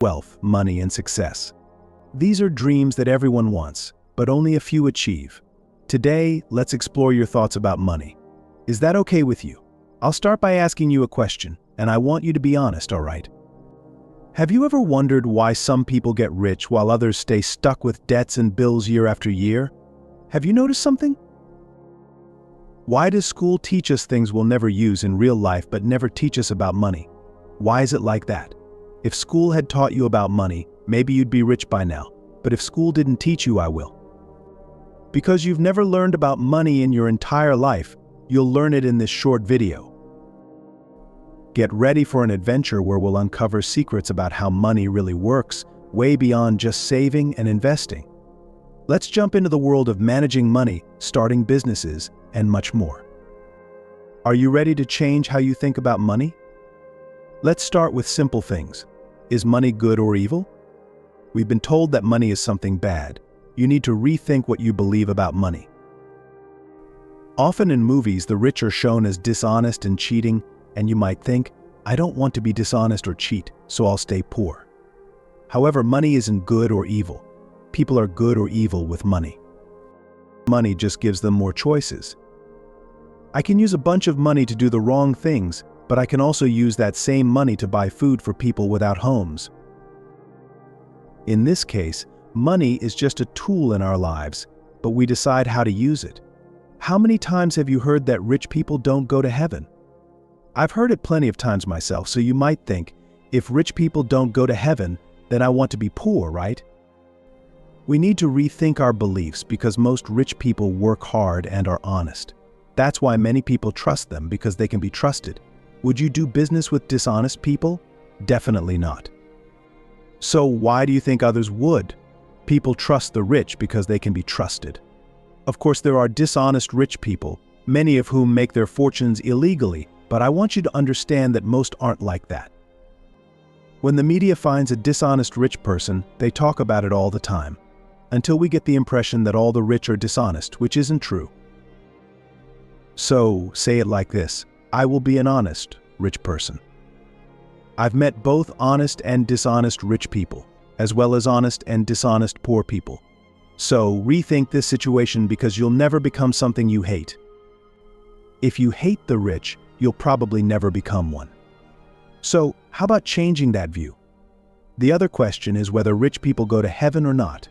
wealth, money, and success. These are dreams that everyone wants, but only a few achieve. Today, let's explore your thoughts about money. Is that okay with you? I'll start by asking you a question, and I want you to be honest, all right? Have you ever wondered why some people get rich while others stay stuck with debts and bills year after year? Have you noticed something? Why does school teach us things we'll never use in real life but never teach us about money? Why is it like that? If school had taught you about money, maybe you'd be rich by now. But if school didn't teach you, I will. Because you've never learned about money in your entire life, you'll learn it in this short video. Get ready for an adventure where we'll uncover secrets about how money really works, way beyond just saving and investing. Let's jump into the world of managing money, starting businesses, and much more. Are you ready to change how you think about money? Let's start with simple things. Is money good or evil? We've been told that money is something bad. You need to rethink what you believe about money. Often in movies, the rich are shown as dishonest and cheating, and you might think, I don't want to be dishonest or cheat, so I'll stay poor. However, money isn't good or evil. People are good or evil with money. Money just gives them more choices. I can use a bunch of money to do the wrong things, but I can also use that same money to buy food for people without homes. In this case, money is just a tool in our lives, but we decide how to use it. How many times have you heard that rich people don't go to heaven? I've heard it plenty of times myself, so you might think, if rich people don't go to heaven, then I want to be poor, right? We need to rethink our beliefs because most rich people work hard and are honest. That's why many people trust them, because they can be trusted. Would you do business with dishonest people? Definitely not. So why do you think others would? People trust the rich because they can be trusted. Of course, there are dishonest rich people, many of whom make their fortunes illegally, but I want you to understand that most aren't like that. When the media finds a dishonest rich person, they talk about it all the time, until we get the impression that all the rich are dishonest, which isn't true. So, say it like this: I will be an honest, rich person. I've met both honest and dishonest rich people, as well as honest and dishonest poor people. So, rethink this situation because you'll never become something you hate. If you hate the rich, you'll probably never become one. So, how about changing that view? The other question is whether rich people go to heaven or not.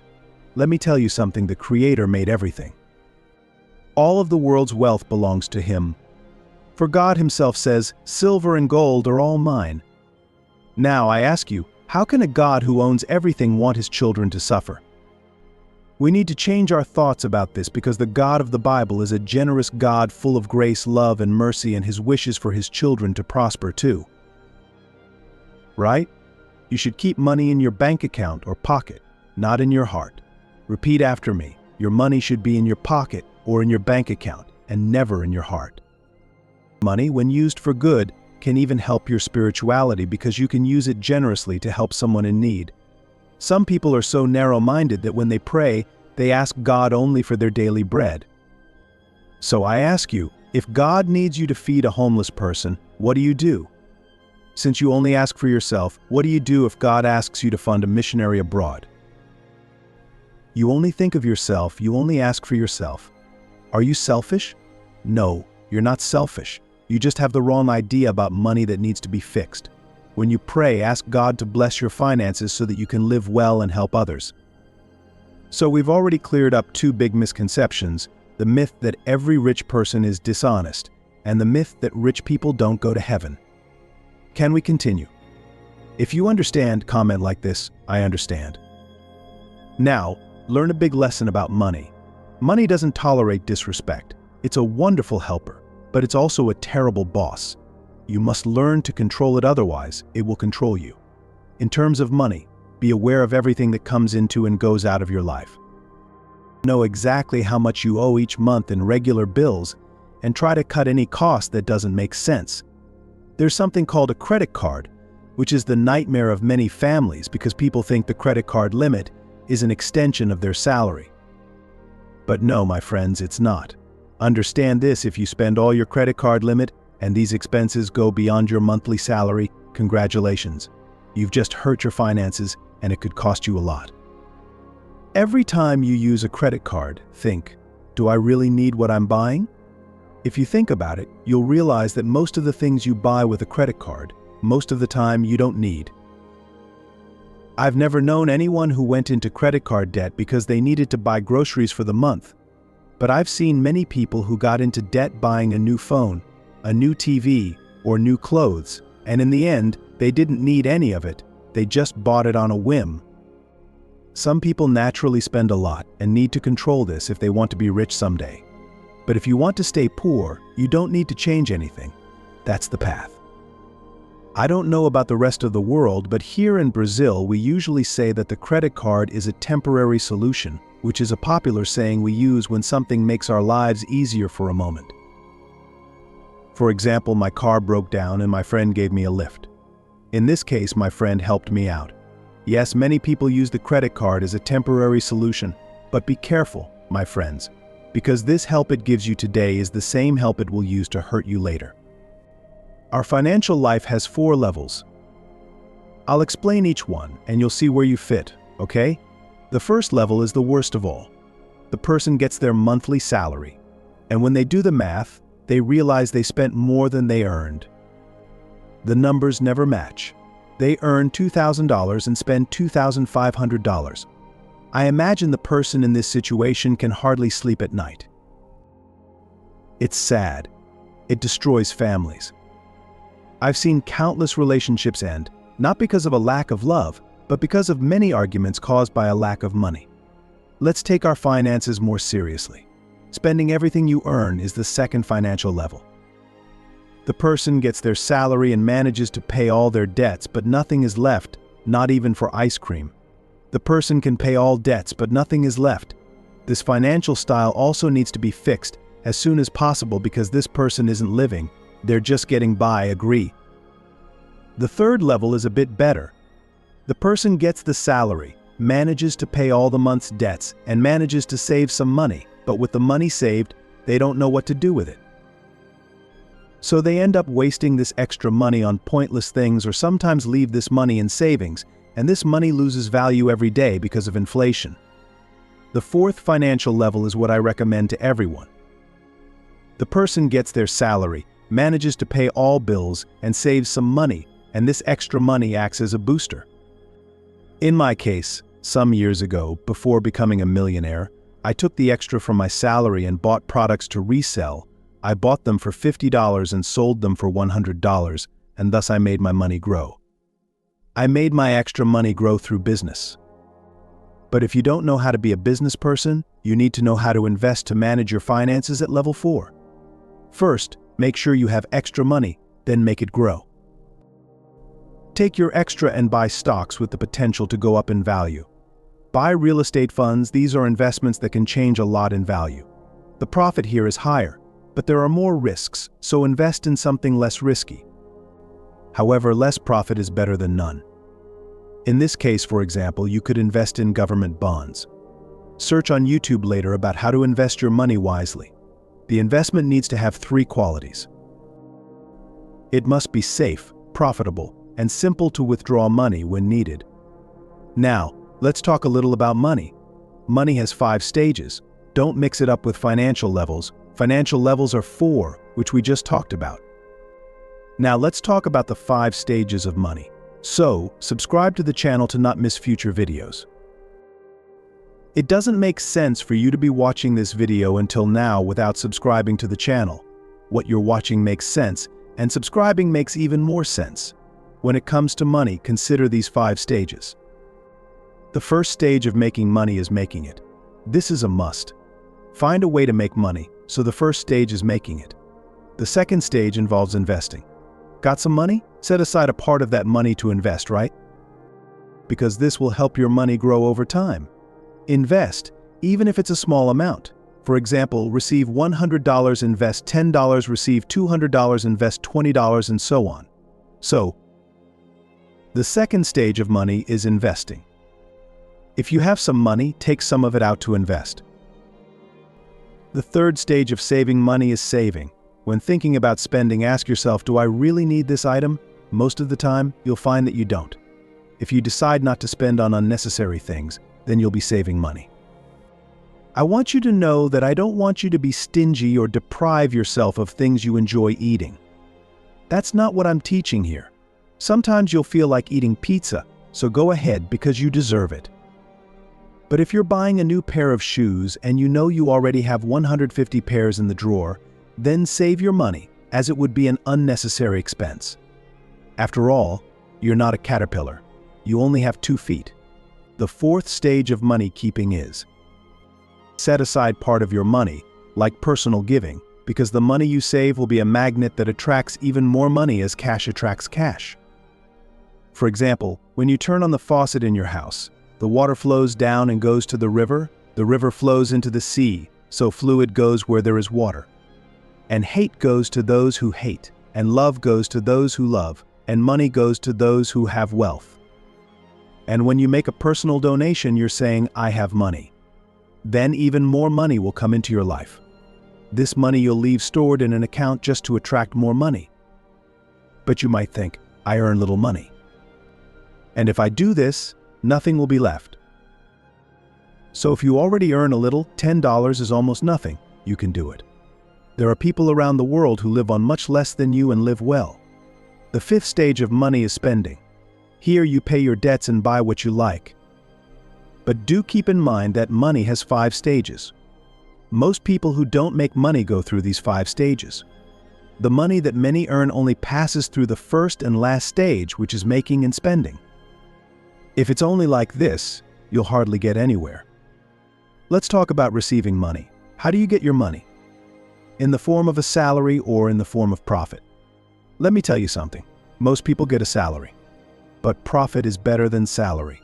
Let me tell you something: the Creator made everything. All of the world's wealth belongs to Him. For God Himself says, "Silver and gold are all mine." Now I ask you, how can a God who owns everything want His children to suffer? We need to change our thoughts about this because the God of the Bible is a generous God full of grace, love, and mercy, and His wishes for His children to prosper too. Right? You should keep money in your bank account or pocket, not in your heart. Repeat after me: your money should be in your pocket or in your bank account, and never in your heart. Money, when used for good, can even help your spirituality because you can use it generously to help someone in need. Some people are so narrow-minded that when they pray, they ask God only for their daily bread. So I ask you, if God needs you to feed a homeless person, what do you do? Since you only ask for yourself, what do you do if God asks you to fund a missionary abroad? You only think of yourself, you only ask for yourself. Are you selfish? No, you're not selfish. You just have the wrong idea about money that needs to be fixed. When you pray, ask God to bless your finances so that you can live well and help others. So we've already cleared up two big misconceptions: the myth that every rich person is dishonest, and the myth that rich people don't go to heaven. Can we continue? If you understand, comment like this: I understand. Now, learn a big lesson about money. Money doesn't tolerate disrespect. It's a wonderful helper, but it's also a terrible boss. You must learn to control it, otherwise it will control you. In terms of money, be aware of everything that comes into and goes out of your life. Know exactly how much you owe each month in regular bills, and try to cut any cost that doesn't make sense. There's something called a credit card, which is the nightmare of many families because people think the credit card limit is an extension of their salary. But no, my friends, it's not. Understand this: if you spend all your credit card limit and these expenses go beyond your monthly salary, congratulations. You've just hurt your finances, and it could cost you a lot. Every time you use a credit card, think, do I really need what I'm buying? If you think about it, you'll realize that most of the things you buy with a credit card, most of the time you don't need. I've never known anyone who went into credit card debt because they needed to buy groceries for the month. But I've seen many people who got into debt buying a new phone, a new TV, or new clothes, and in the end, they didn't need any of it, they just bought it on a whim. Some people naturally spend a lot and need to control this if they want to be rich someday. But if you want to stay poor, you don't need to change anything. That's the path. I don't know about the rest of the world, but here in Brazil, we usually say that the credit card is a temporary solution, which is a popular saying we use when something makes our lives easier for a moment. For example, my car broke down and my friend gave me a lift. In this case, my friend helped me out. Yes, many people use the credit card as a temporary solution, but be careful, my friends, because this help it gives you today is the same help it will use to hurt you later. Our financial life has 4 levels. I'll explain each one, and you'll see where you fit, okay? The first level is the worst of all. The person gets their monthly salary, and when they do the math, they realize they spent more than they earned. The numbers never match. They earn $2,000 and spend $2,500. I imagine the person in this situation can hardly sleep at night. It's sad. It destroys families. I've seen countless relationships end, not because of a lack of love, but because of many arguments caused by a lack of money. Let's take our finances more seriously. Spending everything you earn is the second financial level. The person gets their salary and manages to pay all their debts, but nothing is left, not even for ice cream. The person can pay all debts, but nothing is left. This financial style also needs to be fixed as soon as possible because this person isn't living, they're just getting by, agree. The third level is a bit better. The person gets the salary, manages to pay all the month's debts, and manages to save some money, but with the money saved, they don't know what to do with it. So they end up wasting this extra money on pointless things or sometimes leave this money in savings, and this money loses value every day because of inflation. The fourth financial level is what I recommend to everyone. The person gets their salary, manages to pay all bills, and saves some money, and this extra money acts as a booster. In my case, some years ago, before becoming a millionaire, I took the extra from my salary and bought products to resell. I bought them for $50 and sold them for $100, and thus I made my money grow. I made my extra money grow through business. But if you don't know how to be a business person, you need to know how to invest to manage your finances at level 4. First, make sure you have extra money, then make it grow. Take your extra and buy stocks with the potential to go up in value. Buy real estate funds. These are investments that can change a lot in value. The profit here is higher, but there are more risks, so invest in something less risky. However, less profit is better than none. In this case, for example, you could invest in government bonds. Search on YouTube later about how to invest your money wisely. The investment needs to have 3 qualities. It must be safe, profitable, and simple to withdraw money when needed. Now, let's talk a little about money. Money has 5 stages. Don't mix it up with financial levels. Financial levels are 4, which we just talked about. Now let's talk about the 5 stages of money. So, subscribe to the channel to not miss future videos. It doesn't make sense for you to be watching this video until now without subscribing to the channel. What you're watching makes sense, and subscribing makes even more sense. When it comes to money, consider these 5 stages. The first stage of making money is making it. This is a must. Find a way to make money, so the first stage is making it. The second stage involves investing. Got some money? Set aside a part of that money to invest, right? Because this will help your money grow over time. Invest, even if it's a small amount. For example, receive $100, invest $10, receive $200, invest $20, and so on. So, the second stage of money is investing. If you have some money, take some of it out to invest. The third stage of saving money is saving. When thinking about spending, ask yourself, do I really need this item? Most of the time, you'll find that you don't. if you decide not to spend on unnecessary things, then you'll be saving money. I want you to know that I don't want you to be stingy or deprive yourself of things you enjoy eating. That's not what I'm teaching here. Sometimes you'll feel like eating pizza, so go ahead because you deserve it. But if you're buying a new pair of shoes and you know you already have 150 pairs in the drawer, then save your money, as it would be an unnecessary expense. After all, you're not a caterpillar. You only have 2 feet. The 4th stage of money keeping is: set aside part of your money, like personal giving, because the money you save will be a magnet that attracts even more money as cash attracts cash. For example, when you turn on the faucet in your house, the water flows down and goes to the river flows into the sea, so fluid goes where there is water. And hate goes to those who hate, and love goes to those who love, and money goes to those who have wealth. And when you make a personal donation, you're saying, I have money. Then even more money will come into your life. This money you'll leave stored in an account just to attract more money. But you might think, I earn little money. And if I do this, nothing will be left. So if you already earn a little, $10 is almost nothing. You can do it. There are people around the world who live on much less than you and live well. The 5th stage of money is spending. Here you pay your debts and buy what you like. But do keep in mind that money has 5 stages. Most people who don't make money go through these 5 stages. The money that many earn only passes through the first and last stage, which is making and spending. If it's only like this, you'll hardly get anywhere. Let's talk about receiving money. How do you get your money? In the form of a salary or in the form of profit? Let me tell you something. Most people get a salary. But profit is better than salary.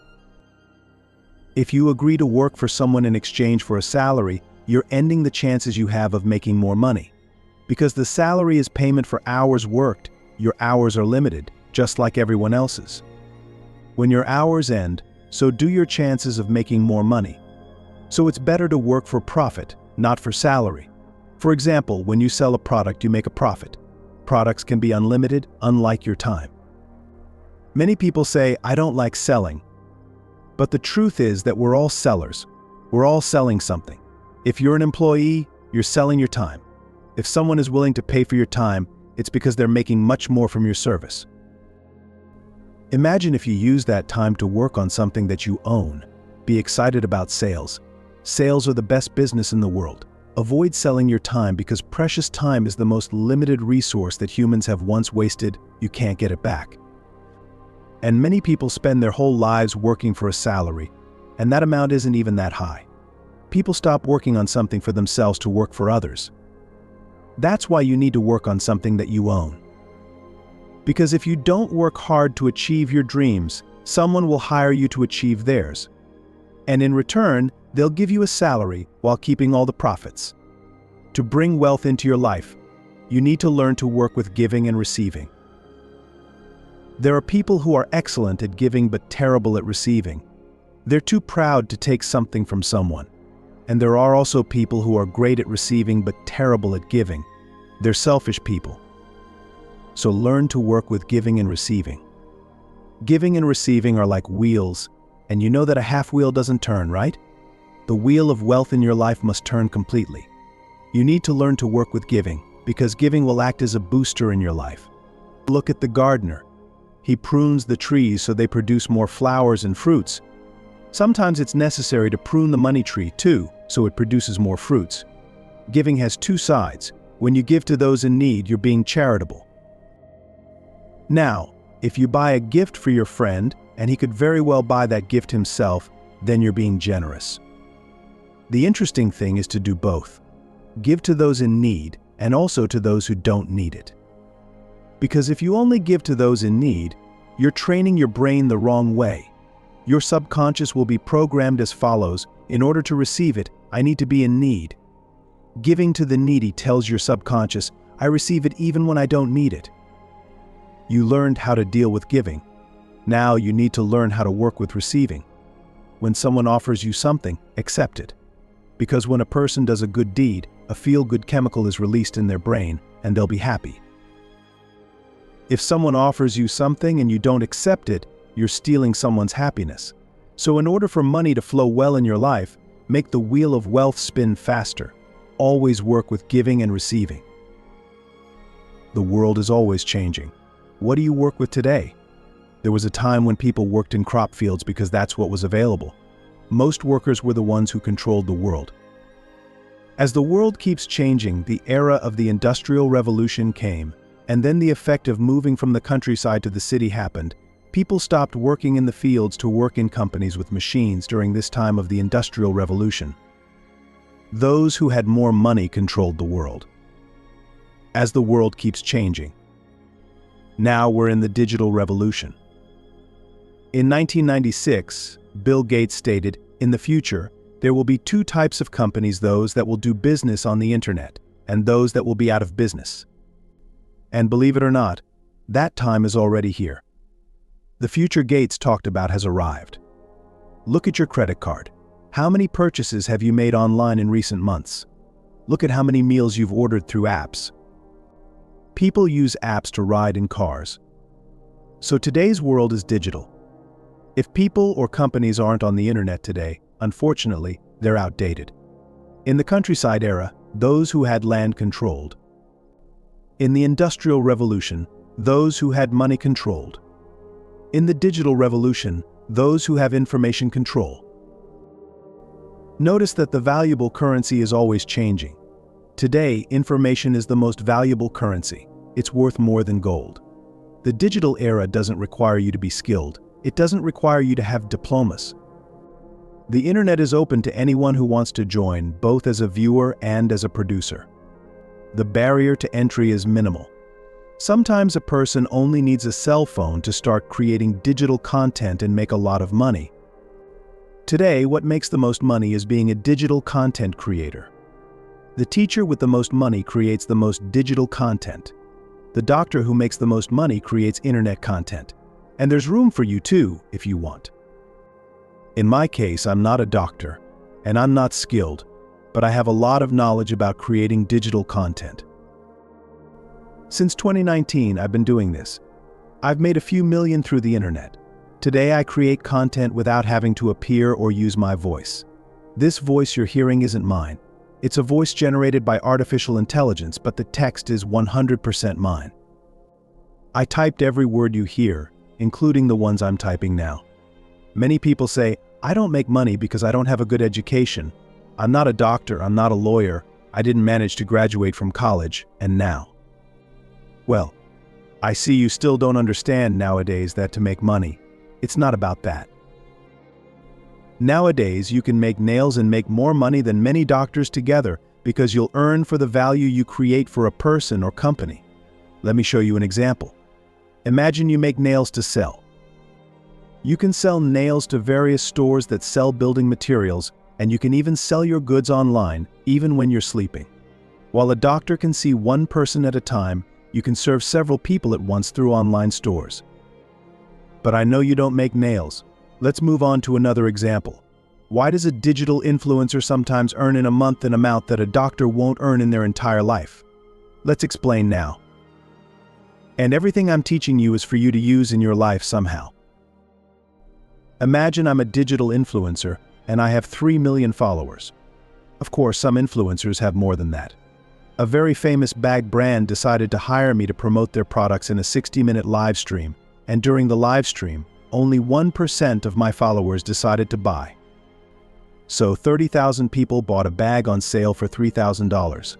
If you agree to work for someone in exchange for a salary, you're ending the chances you have of making more money. Because the salary is payment for hours worked, your hours are limited, just like everyone else's. When your hours end, so do your chances of making more money. So it's better to work for profit, not for salary. For example, when you sell a product, you make a profit. Products can be unlimited, unlike your time. Many people say, I don't like selling. But the truth is that we're all sellers. We're all selling something. If you're an employee, you're selling your time. If someone is willing to pay for your time, it's because they're making much more from your service. Imagine if you use that time to work on something that you own. Be excited about sales. Sales are the best business in the world. Avoid selling your time because precious time is the most limited resource that humans have once wasted. You can't get it back. And many people spend their whole lives working for a salary, and that amount isn't even that high. People stop working on something for themselves to work for others. That's why you need to work on something that you own. Because if you don't work hard to achieve your dreams, someone will hire you to achieve theirs. And in return, they'll give you a salary while keeping all the profits. To bring wealth into your life, you need to learn to work with giving and receiving. There are people who are excellent at giving but terrible at receiving. They're too proud to take something from someone. And there are also people who are great at receiving but terrible at giving. They're selfish people. So learn to work with giving and receiving. Giving and receiving are like wheels, and you know that a half wheel doesn't turn, right? The wheel of wealth in your life must turn completely. You need to learn to work with giving, because giving will act as a booster in your life. Look at the gardener. He prunes the trees so they produce more flowers and fruits. Sometimes it's necessary to prune the money tree too, so it produces more fruits. Giving has 2 sides. When you give to those in need, you're being charitable. Now, if you buy a gift for your friend, and he could very well buy that gift himself, then you're being generous. The interesting thing is to do both. Give to those in need, and also to those who don't need it. Because if you only give to those in need, you're training your brain the wrong way. Your subconscious will be programmed as follows: in order to receive it, I need to be in need. Giving to the needy tells your subconscious, I receive it even when I don't need it. You learned how to deal with giving. Now you need to learn how to work with receiving. When someone offers you something, accept it. Because when a person does a good deed, a feel-good chemical is released in their brain, and they'll be happy. If someone offers you something and you don't accept it, you're stealing someone's happiness. So in order for money to flow well in your life, make the wheel of wealth spin faster. Always work with giving and receiving. The world is always changing. What do you work with today? There was a time when people worked in crop fields because that's what was available. Most workers were the ones who controlled the world. As the world keeps changing, the era of the Industrial Revolution came, and then the effect of moving from the countryside to the city happened. People stopped working in the fields to work in companies with machines during this time of the Industrial Revolution. Those who had more money controlled the world. As the world keeps changing. Now we're in the digital revolution. In 1996, Bill Gates stated, "In the future, there will be two types of companies, those that will do business on the internet, and those that will be out of business." And believe it or not, that time is already here. The future Gates talked about has arrived. Look at your credit card. How many purchases have you made online in recent months? Look at how many meals you've ordered through apps. People use apps to ride in cars. So today's world is digital. If people or companies aren't on the internet today, unfortunately, they're outdated. In the countryside era, those who had land controlled. In the Industrial Revolution, those who had money controlled. In the digital revolution, those who have information control. Notice that the valuable currency is always changing. Today, information is the most valuable currency. It's worth more than gold. The digital era doesn't require you to be skilled. It doesn't require you to have diplomas. The internet is open to anyone who wants to join, both as a viewer and as a producer. The barrier to entry is minimal. Sometimes a person only needs a cell phone to start creating digital content and make a lot of money. Today, what makes the most money is being a digital content creator. The teacher with the most money creates the most digital content. The doctor who makes the most money creates internet content. And there's room for you too, if you want. In my case, I'm not a doctor, and I'm not skilled, but I have a lot of knowledge about creating digital content. Since 2019, I've been doing this. I've made a few million through the internet. Today, I create content without having to appear or use my voice. This voice you're hearing isn't mine. It's a voice generated by artificial intelligence, but the text is 100% mine. I typed every word you hear, including the ones I'm typing now. Many people say, "I don't make money because I don't have a good education. I'm not a doctor, I'm not a lawyer, I didn't manage to graduate from college, and now." Well, I see you still don't understand nowadays that to make money, it's not about that. Nowadays, you can make nails and make more money than many doctors together because you'll earn for the value you create for a person or company. Let me show you an example. Imagine you make nails to sell. You can sell nails to various stores that sell building materials, and you can even sell your goods online, even when you're sleeping. While a doctor can see one person at a time, you can serve several people at once through online stores. But I know you don't make nails. Let's move on to another example. Why does a digital influencer sometimes earn in a month an amount that a doctor won't earn in their entire life? Let's explain now. And everything I'm teaching you is for you to use in your life somehow. Imagine I'm a digital influencer and I have 3 million followers. Of course, some influencers have more than that. A very famous bag brand decided to hire me to promote their products in a 60-minute live stream, and during the live stream, only 1% of my followers decided to buy. So 30,000 people bought a bag on sale for $3,000.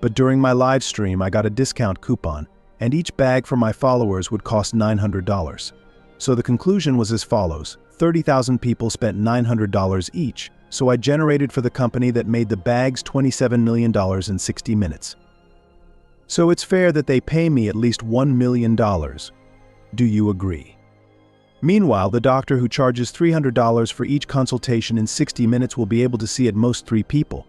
But during my live stream, I got a discount coupon, and each bag for my followers would cost $900. So the conclusion was as follows: 30,000 people spent $900 each, so I generated for the company that made the bags $27 million in 60 minutes. So it's fair that they pay me at least $1 million. Do you agree? Meanwhile, the doctor who charges $300 for each consultation in 60 minutes will be able to see at most 3 people.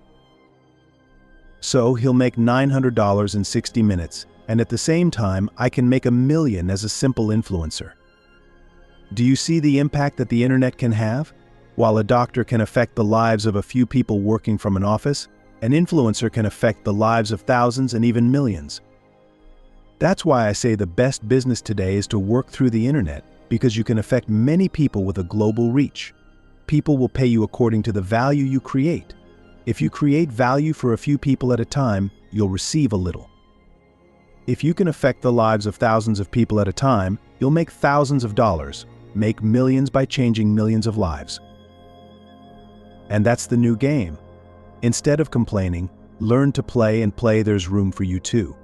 So he'll make $900 in 60 minutes, and at the same time, I can make $1 million as a simple influencer. Do you see the impact that the internet can have? While a doctor can affect the lives of a few people working from an office, an influencer can affect the lives of thousands and even millions. That's why I say the best business today is to work through the internet, because you can affect many people with a global reach. People will pay you according to the value you create. If you create value for a few people at a time, you'll receive a little. If you can affect the lives of thousands of people at a time, you'll make thousands of dollars, make millions by changing millions of lives. And that's the new game. Instead of complaining, learn to play, and play there's room for you too.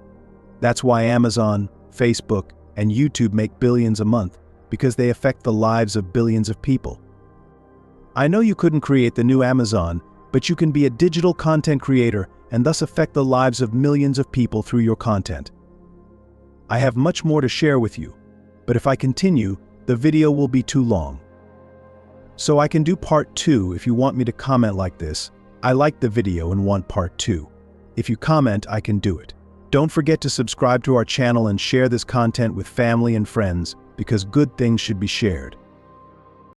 That's why Amazon, Facebook, and YouTube make billions a month, because they affect the lives of billions of people. I know you couldn't create the new Amazon, but you can be a digital content creator and thus affect the lives of millions of people through your content. I have much more to share with you, but if I continue, the video will be too long. So I can do part 2 if you want me to comment like this. I like the video and want part 2. If you comment, I can do it. Don't forget to subscribe to our channel and share this content with family and friends, because good things should be shared.